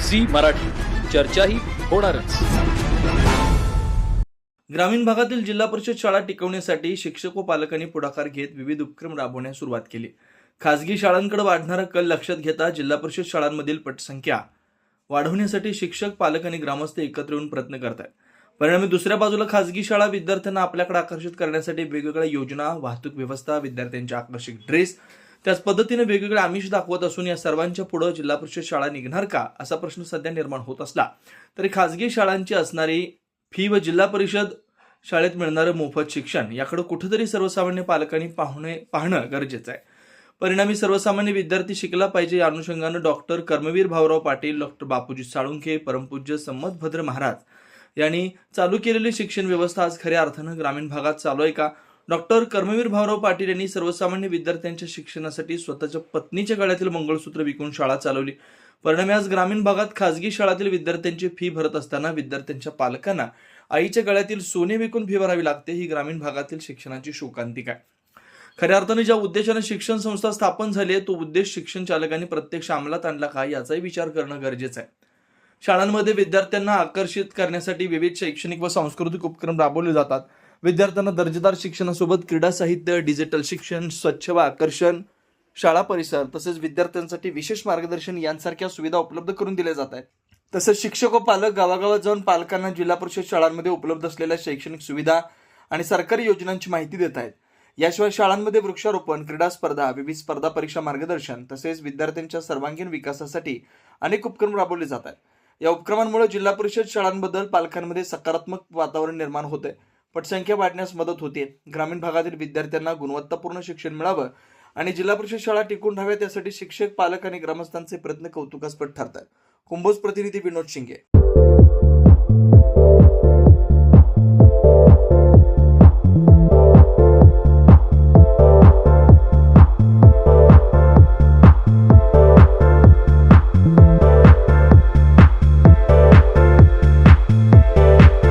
Zee Marathi, चर्चा ही होणारच। ग्रामीण भागातील जिल्हा परिषद शाळा टिकवण्यासाठी शिक्षक व पालकांनी पुढाकार घेत विविध उपक्रम राबवण्यास सुरुवात केली। खासगी शाळांकडे वाढणारा कल लक्षात घेता जिल्हा परिषद शाळांमधील पटसंख्या वाढवण्यासाठी शिक्षक, पालक आणि ग्रामस्थ एकत्र येऊन प्रयत्न करत आहेत। परिणामी दुसऱ्या बाजूला खासगी शाळा विद्यार्थ्यांना आपल्याकडे आकर्षित करण्यासाठी वेगवेगळ्या योजना, वाहतूक व्यवस्था, विद्यार्थ्यांचे आकर्षक ड्रेस, त्याच पद्धतीने वेगवेगळे आमिष दाखवत असून या सर्वांच्या पुढे जिल्हा परिषद शाळा निघणार का असा प्रश्न सध्या निर्माण होत असला तरी खासगी शाळांची असणारी फी व जिल्हा परिषद शाळेत मिळणारे मोफत शिक्षण याकडे कुठेतरी सर्वसामान्य पालकांनी पाहणं गरजेचं आहे। परिणामी सर्वसामान्य विद्यार्थी शिकला पाहिजे या अनुषंगाने डॉक्टर कर्मवीर भाऊराव पाटील, डॉक्टर बापूजी साळुंखे, परमपूज्य संमतभद्र महाराज यांनी चालू केलेली शिक्षण व्यवस्था आज खऱ्या अर्थानं ग्रामीण भागात चालू आहे का? डॉक्टर कर्मवीर भाऊराव पाटील यांनी सर्वसामान्य विद्यार्थ्यांच्या शिक्षणासाठी स्वतःच्या पत्नीच्या गळ्यातील मंगळसूत्र विकून शाळा चालवली। परिणामी आज ग्रामीण भागात खासगी शाळातील विद्यार्थ्यांची फी भरत असताना विद्यार्थ्यांच्या पालकांना आईच्या गळ्यातील सोने विकून फी भरावी लागते। ही ग्रामीण भागातील शिक्षणाची शोकांतिका आहे। खऱ्या अर्थाने ज्या उद्देशाने शिक्षण संस्था स्थापन झाली आहे तो उद्देश शिक्षण चालकांनी प्रत्यक्ष अंमलात आणला का याचाही विचार करणं गरजेचं आहे। शाळांमध्ये विद्यार्थ्यांना आकर्षित करण्यासाठी विविध शैक्षणिक व सांस्कृतिक उपक्रम राबवले जातात। विद्यार्थ्यांना दर्जेदार शिक्षणासोबत क्रीडा साहित्य, डिजिटल शिक्षण, स्वच्छ व आकर्षण शाळा परिसर तसेच विद्यार्थ्यांसाठी विशेष मार्गदर्शन यांसारख्या सुविधा उपलब्ध करून दिल्या जात आहेत। तसेच शिक्षक व पालक गावागावात जाऊन पालकांना जिल्हा परिषद शाळांमध्ये उपलब्ध असलेल्या शैक्षणिक सुविधा आणि सरकारी योजनांची माहिती देत आहेत। याशिवाय शाळांमध्ये वृक्षारोपण, क्रीडा स्पर्धा, विविध स्पर्धा परीक्षा मार्गदर्शन तसेच विद्यार्थ्यांच्या सर्वांगीण विकासासाठी अनेक उपक्रम राबवले जात आहेत। या उपक्रमांमुळे जिल्हा परिषद शाळांबद्दल पालकांमध्ये सकारात्मक वातावरण निर्माण होते, पटसंख्या वाढण्यास मदत होते, ग्रामीण भागातील विद्यार्थ्यांना गुणवत्तापूर्ण शिक्षण मिळावं आणि जिल्हा परिषद शाळा टिकून राहाव्यात यासाठी शिक्षक, पालक आणि ग्रामस्थांचे प्रयत्न कौतुकास्पद ठरतात। कुंभोज प्रतिनिधी विनोद शिंगे।